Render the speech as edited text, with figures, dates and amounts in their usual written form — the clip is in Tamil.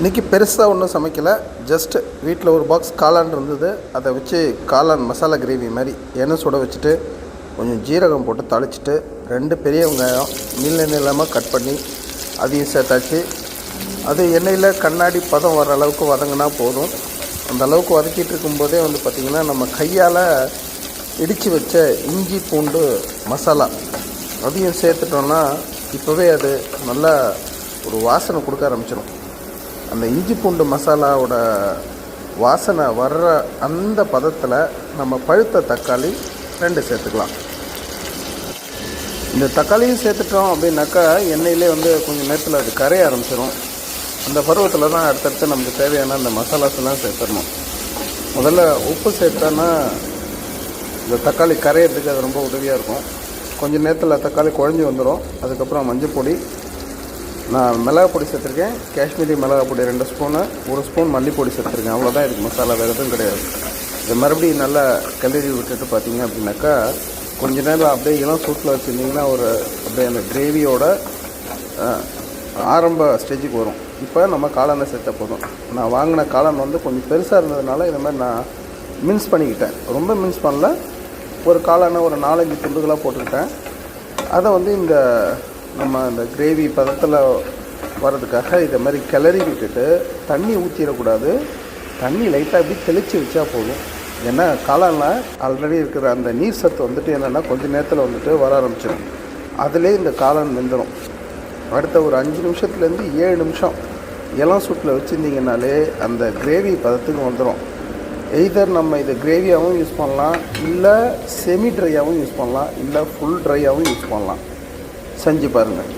இன்றைக்கி பெருசாக ஒன்றும் சமைக்கலை. ஜஸ்ட்டு வீட்டில் ஒரு பாக்ஸ் காளான் இருந்தது. அதை வச்சு காளான் மசாலா கிரேவி மாதிரி எண்ணெய் சுட வச்சுட்டு கொஞ்சம் ஜீரகம் போட்டு தாளிச்சிட்டு 2 பெரிய வெங்காயம் நீளமாக கட் பண்ணி அதையும் சேர்த்தாச்சு. அது எண்ணெயில் கண்ணாடி பதம் வர அளவுக்கு வதங்கினா போதும். அந்த அளவுக்கு வதக்கிட்டு இருக்கும்போதே பார்த்திங்கன்னா நம்ம கையால் இடித்து வச்ச இஞ்சி பூண்டு மசாலா அதையும் சேர்த்துட்டோன்னா இப்போவே அது நல்லா ஒரு வாசனை கொடுக்க ஆரம்பிச்சிடும். அந்த இஞ்சி பூண்டு மசாலாவோட வாசனை வர்ற அந்த பதத்தில் நம்ம பழுத்த தக்காளி 2 சேர்த்துக்கலாம். இந்த தக்காளியும் சேர்த்துட்டோம் அப்படின்னாக்கா எண்ணெயிலே கொஞ்சம் நேரத்தில் அது கரைய ஆரம்பிச்சிடும். அந்த பருவத்தில் தான் அடுத்தடுத்து நமக்கு தேவையான அந்த மசாலாஸ்லாம் சேர்த்துடணும். முதல்ல உப்பு சேர்த்தோன்னா இந்த தக்காளி கரையிறதுக்கு அது ரொம்ப உதவியாக இருக்கும். கொஞ்சம் நேரத்தில் தக்காளி குழஞ்சி வந்துடும். அதுக்கப்புறம் மஞ்சள் பொடி, நான் மிளகா பொடி சேர்த்துருக்கேன். காஷ்மீரி மிளகா பொடி 2 ஸ்பூனு, 1 ஸ்பூன் மல்லிப்பொடி சேர்த்துருக்கேன். அவ்வளோதான் இதுக்கு மசாலா, வேறு எதுவும் கிடையாது. இதை மறுபடியும் நல்லா கிளறி விட்டுட்டு பார்த்தீங்க அப்படின்னாக்கா கொஞ்ச நேரம் அப்படியே இளம் சூட்டில் வச்சுருந்திங்கன்னா அப்படியே அந்த கிரேவியோட ஆரம்ப ஸ்டேஜுக்கு வரும். இப்போ நம்ம காளானை சேர்த்தா போதும். நான் வாங்கின காளான் கொஞ்சம் பெருசாக இருந்ததுனால இந்த மாதிரி நான் மின்ஸ் பண்ணிக்கிட்டேன். ரொம்ப மின்ஸ் பண்ணல, ஒரு காளானை ஒரு 4-5 துண்டுகளாக போட்டுக்கிட்டேன். அதை இந்த நம்ம அந்த கிரேவி பதத்தில் வர்றதுக்காக இதை மாதிரி கிளறி விட்டுட்டு தண்ணி ஊற்றிடக்கூடாது. தண்ணி லைட்டாக அப்படி தெளித்து வச்சா போதும். ஏன்னா காளானில் ஆல்ரெடி இருக்கிற அந்த நீர் சத்து என்னென்னா கொஞ்சம் நேரத்தில் வர ஆரம்பிச்சிடும். அதிலே இந்த காளான் வெந்துடும். அடுத்த ஒரு 5 நிமிஷத்துலேருந்து 7 நிமிஷம் இளம் சூட்டில் வச்சுருந்திங்கனாலே அந்த கிரேவி பதத்துக்கு வந்துடும். எய்தர் நம்ம இதை கிரேவியாகவும் யூஸ் பண்ணலாம், இல்லை செமி ட்ரையாகவும் யூஸ் பண்ணலாம், இல்லை ஃபுல் ட்ரையாகவும் யூஸ் பண்ணலாம். செஞ்சு பாருங்கள்.